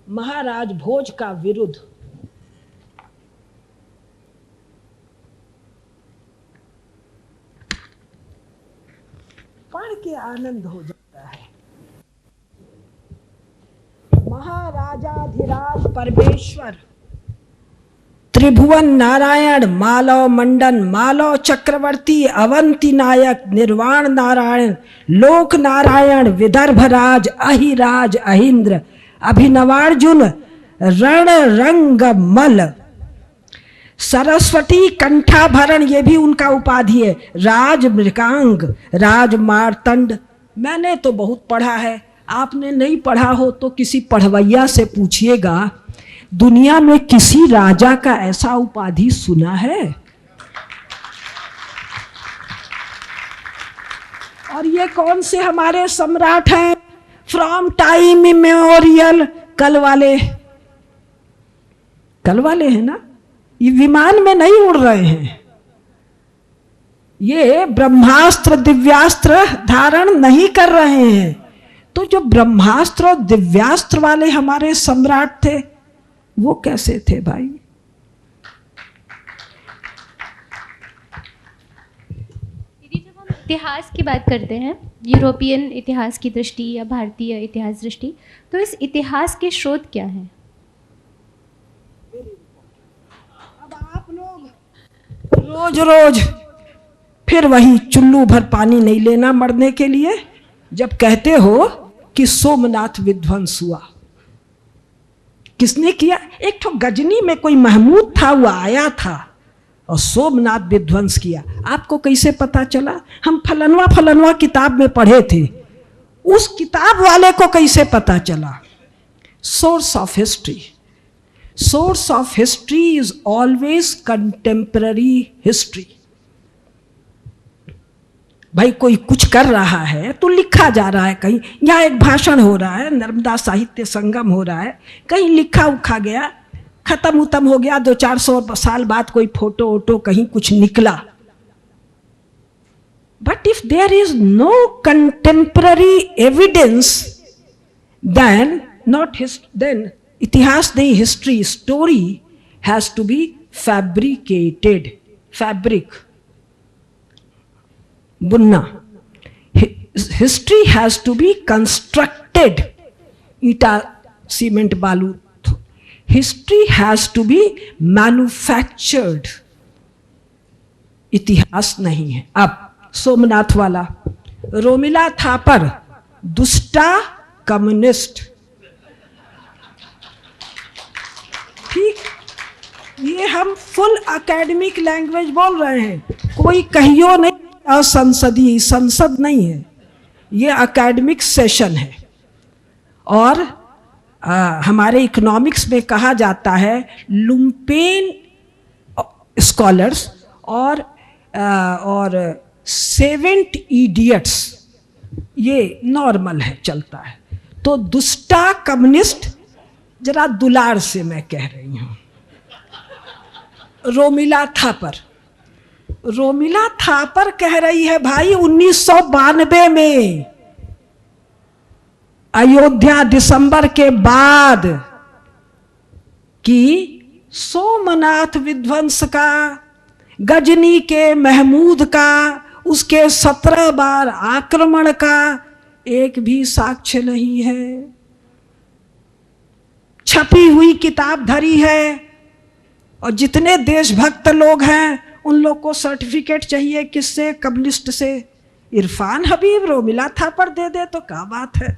महाराज भोज का विरुद्ध पढ़ के आनंद हो जाता है। महाराजाधिराज परमेश्वर त्रिभुवन नारायण मालव मंडन मालव चक्रवर्ती अवंती नायक निर्वाण नारायण लोक नारायण विदर्भराज अहिराज अहिंद्र अभिनवार्जुन रण रंग मल सरस्वती कंठाभरण, ये भी उनका उपाधि है। राज मृगांग राज मार्तंड। मैंने तो बहुत पढ़ा है, आपने नहीं पढ़ा हो तो किसी पढ़वैया से पूछिएगा, दुनिया में किसी राजा का ऐसा उपाधि सुना है? और ये कौन से हमारे सम्राट हैं? From time immemorial. कल वाले हैं ना, ये विमान में नहीं उड़ रहे हैं, ये ब्रह्मास्त्र दिव्यास्त्र धारण नहीं कर रहे हैं। तो जो ब्रह्मास्त्र और दिव्यास्त्र वाले हमारे सम्राट थे वो कैसे थे भाई? दीदी, जब हम इतिहास की बात करते हैं, यूरोपियन इतिहास की दृष्टि या भारतीय इतिहास दृष्टि, तो इस इतिहास के स्रोत क्या हैं? अब आप लोग रोज रोज फिर वही चुल्लू भर पानी नहीं लेना मरने के लिए, जब कहते हो कि सोमनाथ विध्वंस हुआ। किसने किया? एक तो गजनी में कोई महमूद था, वो आया था और सोमनाथ विध्वंस किया। आपको कैसे पता चला? हम फलनवा किताब में पढ़े थे, उस किताब वाले को कैसे पता चला? Source of history. Source of history is always contemporary history. भाई कोई कुछ कर रहा है तो लिखा जा रहा है, कहीं यहाँ एक भाषण हो रहा है, नर्मदा साहित्य संगम हो रहा है, कहीं लिखा उखा गया, खत्म उतम हो गया, 200-400 साल बाद कोई फोटो वोटो कहीं कुछ निकला। But if there is no contemporary evidence then इतिहास नहीं, history story has to be fabricated. Fabric बुनना। History has to be constructed. ईटा सीमेंट बालू। History has to be manufactured. इतिहास नहीं है। अब सोमनाथ वाला, रोमिला थापर दुष्टा कम्युनिस्ट। ठीक, ये हम फुल एकेडमिक लैंग्वेज बोल रहे हैं, कोई कहियो नहीं असंसदीय, संसद नहीं है, ये एकेडमिक सेशन है। और हमारे इकोनॉमिक्स में कहा जाता है लुम्पेन स्कॉलर्स और 7 इडियट्स, ये नॉर्मल है, चलता है। तो दुष्टा कम्युनिस्ट जरा दुलार से मैं कह रही हूं। रोमिला थापर कह रही है भाई 1992 में अयोध्या दिसंबर के बाद कि सोमनाथ विध्वंस का, गजनी के महमूद का, उसके 17 बार आक्रमण का एक भी साक्ष्य नहीं है। छपी हुई किताब धरी है, और जितने देशभक्त लोग हैं उन लोग को सर्टिफिकेट चाहिए किससे? कम्युनिस्ट से। इरफान हबीब रो मिला था पर दे दे तो क्या बात है।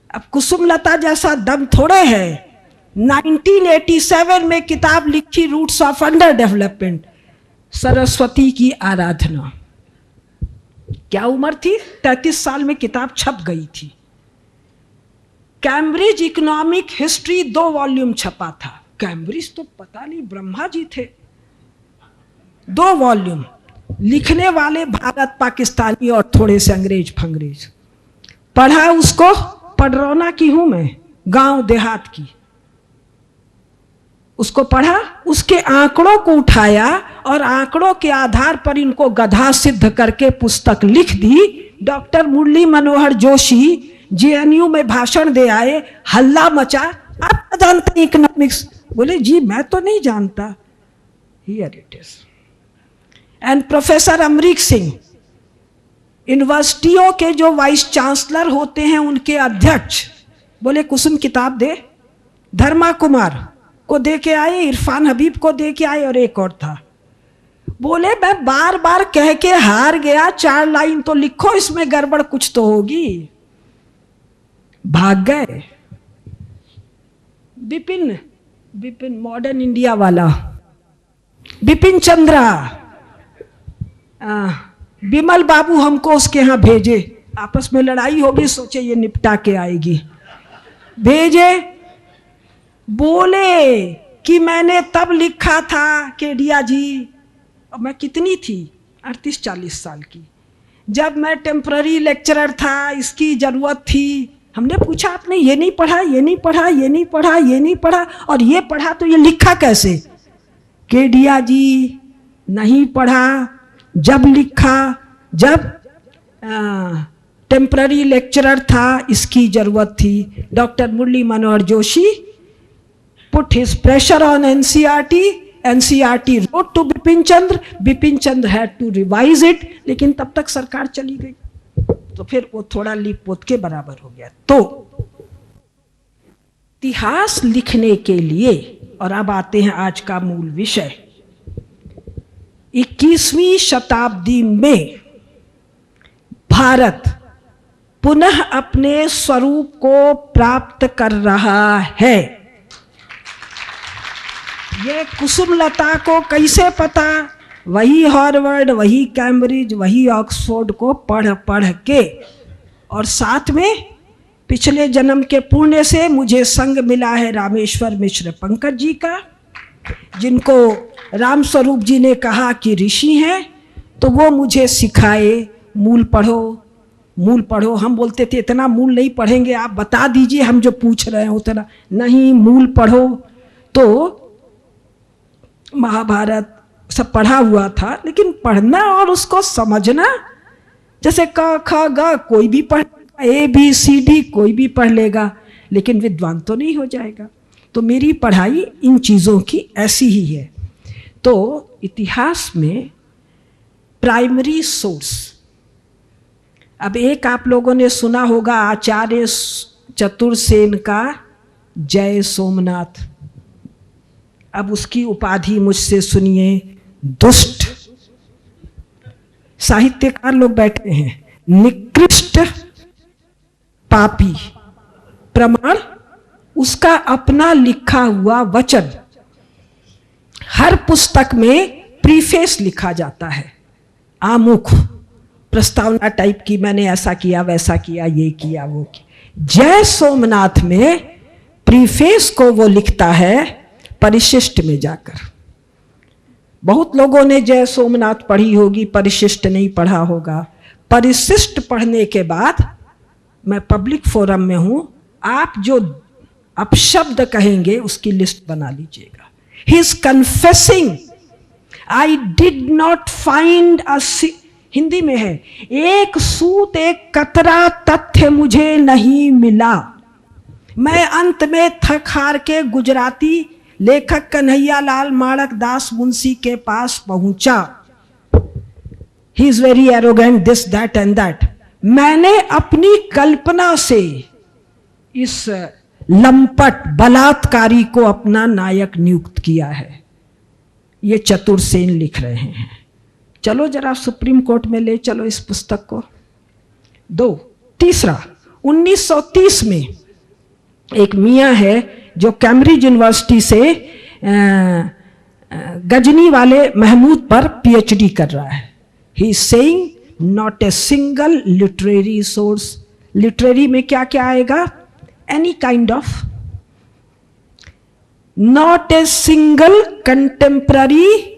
अब कुसुमलता जैसा दम थोड़े है। 1987 में किताब लिखी roots of under development, Saraswati की आराधना। क्या उम्र थी? 33 साल में किताब छप गई थी। कैम्ब्रिज इकोनॉमिक हिस्ट्री 2 वॉल्यूम छपा था। कैम्ब्रिज तो पता नहीं ब्रह्मा जी थे। 2 वॉल्यूम, लिखने वाले भारत पाकिस्तानी और थोड़े से अंग्रेज फंग्रेज। पढ़ा उसको, पडरौना की हूं मैं, गांव देहात की। उसको पढ़ा, उसके आंकड़ों को उठाया और आंकड़ों के आधार पर इनको गधा सिद्ध करके पुस्तक लिख दी। डॉक्टर मुरली मनोहर जोशी जेएनयू में भाषण दे आए, हल्ला मचा। आप जानते हैं इकोनॉमिक्स? बोले जी मैं तो नहीं जानता। Here it is. And professor Amrik Singh, यूनिवर्सिटियों के जो वाइस चांसलर होते हैं उनके अध्यक्ष, बोले कुसुम किताब दे। धर्मा कुमार को दे के आए, इरफान हबीब को दे के आए, और एक और था। बोले मैं बार बार कह के हार गया, 4 लाइन तो लिखो, इसमें गड़बड़ कुछ तो होगी। भाग गए। बिपिन मॉडर्न इंडिया वाला, बिपिन चंद्रा, बिमल बाबू हमको उसके यहाँ भेजे। आपस में लड़ाई होगी, सोचे ये निपटा के आएगी। भेजे, बोले कि मैंने तब लिखा था केडिया जी, और मैं कितनी थी? 38-40 साल की, जब मैं टेम्पररी लेक्चरर था, इसकी जरूरत थी। हमने पूछा आपने ये नहीं पढ़ा, ये नहीं पढ़ा, ये नहीं पढ़ा, ये नहीं पढ़ा, और ये पढ़ा तो ये लिखा कैसे? केडिया जी नहीं पढ़ा, जब लिखा, जब टेम्पररी लेक्चरर था, इसकी जरूरत थी। Doctor Murli Manohar Joshi put his pressure on NCERT. NCERT wrote to Bipin Chandra, Bipin Chandra had to revise it, लेकिन तब तक सरकार चली गई, तो फिर वो थोड़ा लीप पोत के बराबर हो गया। तो इतिहास लिखने के लिए, और अब आते हैं आज का मूल विषय, 21वीं शताब्दी में भारत पुनः अपने स्वरूप को प्राप्त कर रहा है। ये कुसुमलता को कैसे पता? वही हार्वर्ड, वही कैम्ब्रिज, वही ऑक्सफोर्ड को पढ़ पढ़ के, और साथ में पिछले जन्म के पुण्य से मुझे संग मिला है रामेश्वर मिश्र पंकज जी का, जिनको राम स्वरूप जी ने कहा कि ऋषि हैं, तो वो मुझे सिखाए मूल पढ़ो, मूल पढ़ो। हम बोलते थे इतना मूल नहीं पढ़ेंगे, आप बता दीजिए हम जो पूछ रहे हैं उतना। नहीं, मूल पढ़ो। तो महाभारत सब पढ़ा हुआ था, लेकिन पढ़ना और उसको समझना, जैसे क ख ग कोई भी पढ़, ABCD कोई भी पढ़ लेगा, लेकिन विद्वान तो नहीं हो जाएगा। तो मेरी पढ़ाई इन चीज़ों की ऐसी ही है। तो इतिहास में प्राइमरी सोर्स, अब एक आप लोगों ने सुना होगा आचार्य चतुर्सेन का जय सोमनाथ। अब उसकी उपाधि मुझसे सुनिए, दुष्ट। साहित्यकार लोग बैठे हैं, निकृष्ट, पापी। प्रमाण उसका अपना लिखा हुआ वचन। हर पुस्तक में प्रीफेस लिखा जाता है, आमुख, प्रस्तावना टाइप की, मैंने ऐसा किया, वैसा किया, ये किया, वो किया। जय सोमनाथ में प्रीफेस को वो लिखता है परिशिष्ट में जाकर। बहुत लोगों ने जय सोमनाथ पढ़ी होगी, परिशिष्ट नहीं पढ़ा होगा। परिशिष्ट पढ़ने के बाद, मैं पब्लिक फोरम में हूं, आप जो अपशब्द कहेंगे उसकी लिस्ट बना लीजिएगा। He is confessing, I did not find a, Hindi में है, एक सूत एक कतरा तथ्य मुझे नहीं मिला। मैं अंत में थक हार के गुजराती लेखक कन्हैया लाल माणक दास मुंशी के पास पहुंचा। He is very arrogant, this that and that. मैंने अपनी कल्पना से इस लंपट बलात्कारी को अपना नायक नियुक्त किया है। ये चतुर सेन लिख रहे हैं। चलो जरा सुप्रीम कोर्ट में ले चलो इस पुस्तक को। दो, तीसरा, 1930 में एक मियाँ है जो कैम्ब्रिज यूनिवर्सिटी से गजनी वाले महमूद पर पीएचडी कर रहा है। He is saying not a single literary source. Literary में क्या क्या आएगा? Any kind of, not a single contemporary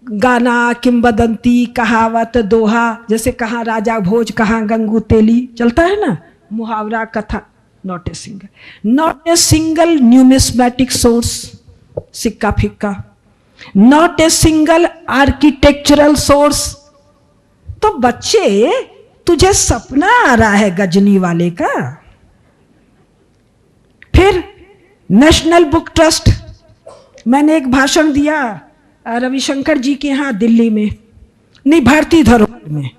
गाना, किंवदंती, कहावत, दोहा, जैसे कहाँ राजा भोज, कहाँ गंगू तेली, चलता है ना, मुहावरा, कथा, not a single numismatic source, सिक्का फिक्का, not a single architectural source. तो बच्चे, तुझे सपना आ रहा है गजनी वाले का? फिर नेशनल बुक ट्रस्ट, मैंने एक भाषण दिया रविशंकर जी के यहाँ दिल्ली में, नहीं भारतीय धरोहर में,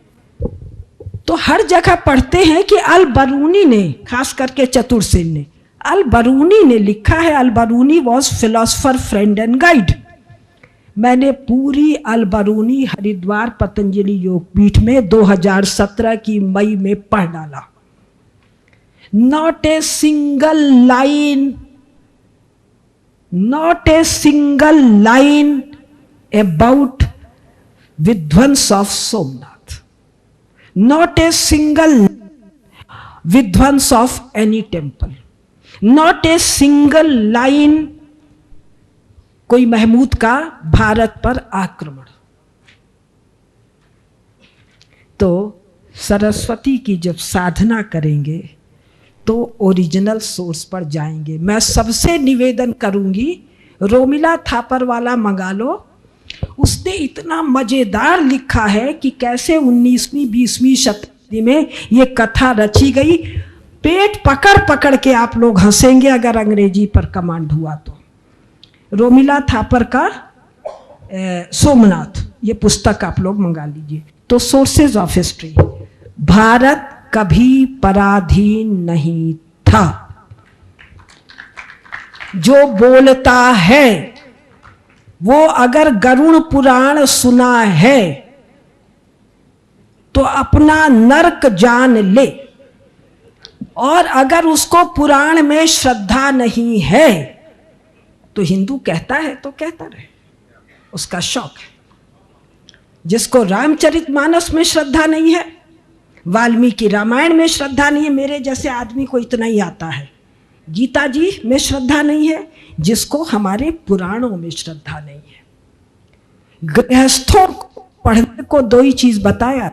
तो हर जगह पढ़ते हैं कि अल बरूनी ने, खास करके चतुर सेन ने, अल बरूनी ने लिखा है, Al Biruni was philosopher friend and guide. मैंने पूरी अल बरूनी हरिद्वार पतंजलि योगपीठ में 2017 की मई में पढ़ डाला। Not a single line about विध्वंस of Somnath, not a single विध्वंस of any temple, not a single line कोई महमूद का भारत पर आक्रमण। तो सरस्वती की जब साधना करेंगे तो ओरिजिनल सोर्स पर जाएंगे। मैं सबसे निवेदन करूंगी, रोमिला थापर वाला मंगा लो, उसने इतना मजेदार लिखा है कि कैसे 19वीं 20वीं शताब्दी में ये कथा रची गई। पेट पकड़ पकड़ के आप लोग हंसेंगे अगर अंग्रेजी पर कमांड हुआ तो। रोमिला थापर का सोमनाथ, ये पुस्तक आप लोग मंगा लीजिए। तो सोर्सेज ऑफ हिस्ट्री, भारत कभी पराधीन नहीं था। जो बोलता है वो अगर गरुड़ पुराण सुना है तो अपना नर्क जान ले, और अगर उसको पुराण में श्रद्धा नहीं है तो हिंदू कहता है तो कहता रहे, उसका शौक है। जिसको रामचरितमानस में श्रद्धा नहीं है, वाल्मीकि रामायण में श्रद्धा नहीं है, मेरे जैसे आदमी को इतना ही आता है, गीता जी में श्रद्धा नहीं है, जिसको हमारे पुराणों में श्रद्धा नहीं है। गृहस्थों को पढ़ने को दो ही चीज बताया,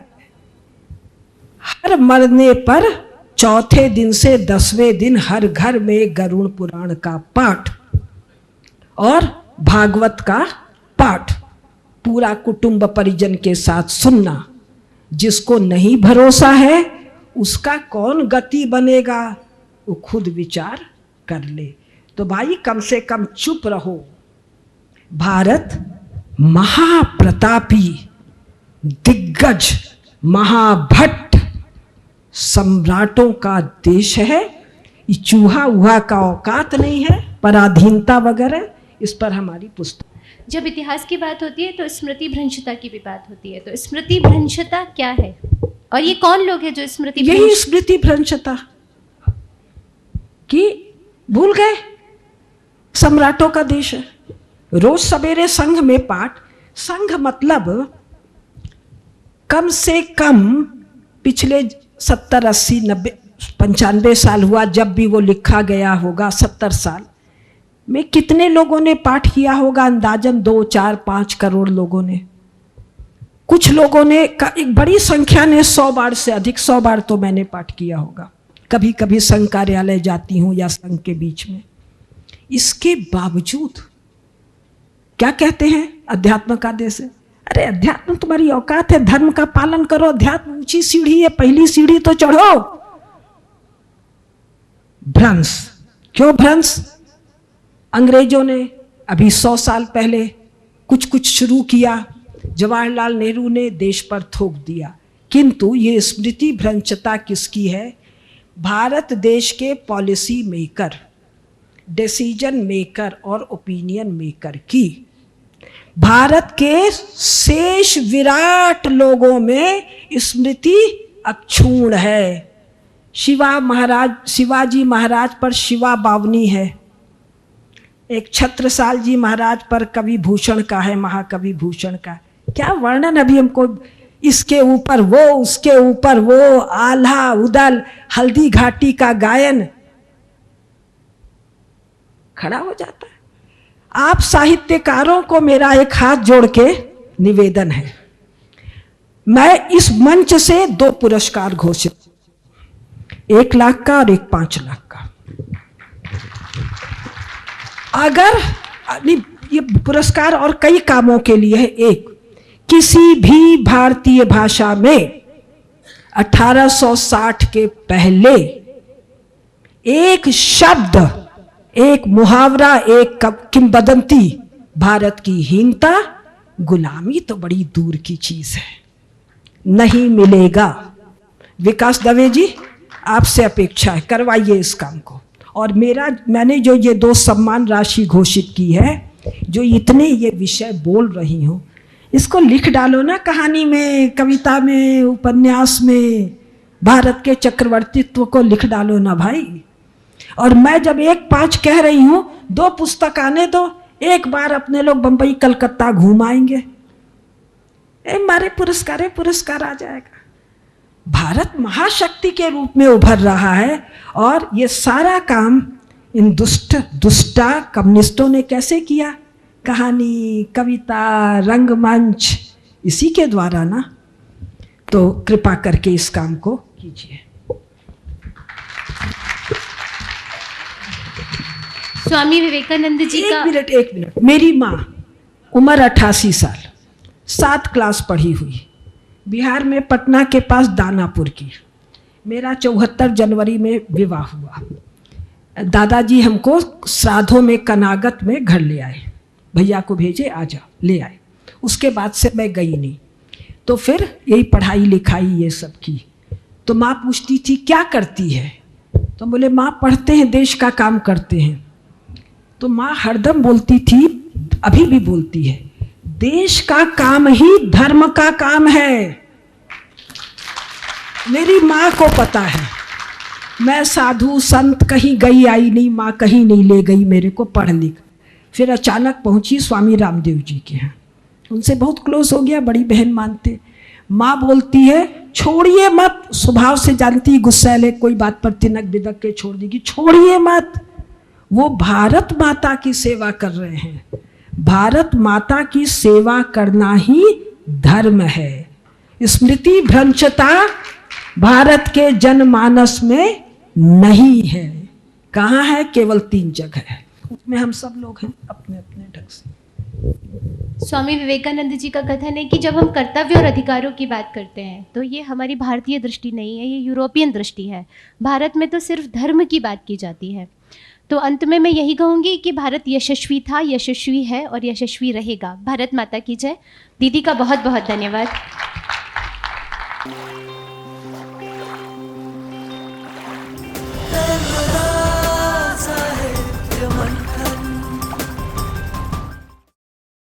हर मरने पर चौथे दिन से 10वें दिन हर घर में गरुड़ पुराण का पाठ और भागवत का पाठ पूरा कुटुंब परिजन के साथ सुनना। जिसको नहीं भरोसा है उसका कौन गति बनेगा, वो खुद विचार कर ले। तो भाई कम से कम चुप रहो। भारत महाप्रतापी दिग्गज महाभट्ट सम्राटों का देश है। ये चूहा उहा का औकात नहीं है, पराधीनता वगैरह। इस पर हमारी पुस्तक। जब इतिहास की बात होती है तो स्मृति भ्रंशता की भी बात होती है, तो स्मृति भ्रंशता क्या है और ये कौन लोग हैं जो स्मृति, यही स्मृति भ्रंशता कि भूल गए सम्राटों का देश है। रोज सवेरे संघ में पाठ, संघ मतलब कम से कम पिछले 70 80 90 95 साल हुआ जब भी वो लिखा गया होगा, 70 साल में कितने लोगों ने पाठ किया होगा? अंदाजन 2 4 5 करोड़ लोगों ने। कुछ लोगों ने, एक बड़ी संख्या ने 100 बार से अधिक, 100 बार तो मैंने पाठ किया होगा। कभी कभी संघ कार्यालय जाती हूँ या संघ के बीच में। इसके बावजूद क्या कहते हैं? अध्यात्म का देश है। अरे अध्यात्म तुम्हारी औकात है, धर्म का पालन करो। अध्यात्म ऊंची सीढ़ी है, पहली सीढ़ी तो चढ़ो। भ्रंश, क्यों भ्रंश? अंग्रेजों ने अभी 100 साल पहले कुछ कुछ शुरू किया, जवाहरलाल नेहरू ने देश पर थोप दिया। किंतु ये स्मृति भ्रंशता किसकी है? भारत देश के पॉलिसी मेकर, डिसीजन मेकर और ओपिनियन मेकर की। भारत के शेष विराट लोगों में स्मृति अक्षुण्ण है। शिवाजी महाराज पर शिवा बावनी है, एक छत्रसाल जी महाराज पर कवि भूषण का है, महाकवि भूषण का। क्या वर्णन अभी हमको, इसके ऊपर वो, उसके ऊपर वो, आल्हा उदल, हल्दी घाटी का गायन, खड़ा हो जाता है। आप साहित्यकारों को मेरा एक हाथ जोड़ के निवेदन है, मैं इस मंच से 2 पुरस्कार घोषित, 1 लाख का और एक 5 लाख का। अगर ये पुरस्कार और कई कामों के लिए है। एक, किसी भी भारतीय भाषा में 1860 के पहले एक शब्द, एक मुहावरा, एक किंवदंती, भारत की हीनता, गुलामी तो बड़ी दूर की चीज है, नहीं मिलेगा। विकास दवे जी, आपसे अपेक्षा है, करवाइए इस काम को। और मैंने जो ये 2 सम्मान राशि घोषित की है, जो इतने ये विषय बोल रही हूँ, इसको लिख डालो ना, कहानी में, कविता में, उपन्यास में, भारत के चक्रवर्तीत्व को लिख डालो ना भाई। और मैं जब 1-5 कह रही हूँ, 2 पुस्तक आने दो, एक बार अपने लोग बंबई कलकत्ता घूम आएंगे, हमारे पुरस्कार आ जाएगा। भारत महाशक्ति के रूप में उभर रहा है। और ये सारा काम इन दुष्टा कम्युनिस्टों ने कैसे किया? कहानी, कविता, रंगमंच, इसी के द्वारा ना। तो कृपा करके इस काम को कीजिए। स्वामी विवेकानंद जी का एक मिनट। मेरी माँ उम्र 88 साल, 7 क्लास पढ़ी हुई, बिहार में पटना के पास दानापुर की। मेरा 74 जनवरी में विवाह हुआ। दादाजी हमको श्राद्धों में कनागत में घर ले आए, भैया को भेजे, आ जा, ले आए। उसके बाद से मैं गई नहीं। तो फिर यही पढ़ाई लिखाई ये सब की। तो माँ पूछती थी क्या करती है? तो बोले माँ पढ़ते हैं, देश का काम करते हैं। तो माँ हरदम बोलती थी, अभी भी बोलती है, देश का काम ही धर्म का काम है। मेरी माँ को पता है, मैं साधु संत कहीं गई आई नहीं, माँ कहीं नहीं ले गई मेरे को पढ़ लिख। फिर अचानक पहुंची स्वामी रामदेव जी के यहाँ, उनसे बहुत क्लोज हो गया, बड़ी बहन मानते। माँ बोलती है छोड़िए मत, स्वभाव से जानती गुस्सैले, कोई बात पर तिनक बिदक के छोड़ देगी, छोड़िए मत, वो भारत माता की सेवा कर रहे हैं। भारत माता की सेवा करना ही धर्म है। स्मृति भ्रंशता भारत के जनमानस में नहीं है। कहाँ है? केवल 3 जगह है, उसमें हम सब लोग हैं अपने अपने ढंग से। स्वामी विवेकानंद जी का कथन है कि जब हम कर्तव्य और अधिकारों की बात करते हैं तो ये हमारी भारतीय दृष्टि नहीं है, ये यूरोपियन दृष्टि है। भारत में तो सिर्फ धर्म की बात की जाती है। तो अंत में मैं यही कहूँगी कि भारत यशस्वी था, यशस्वी है और यशस्वी रहेगा। भारत माता की जय। दीदी का बहुत बहुत धन्यवाद।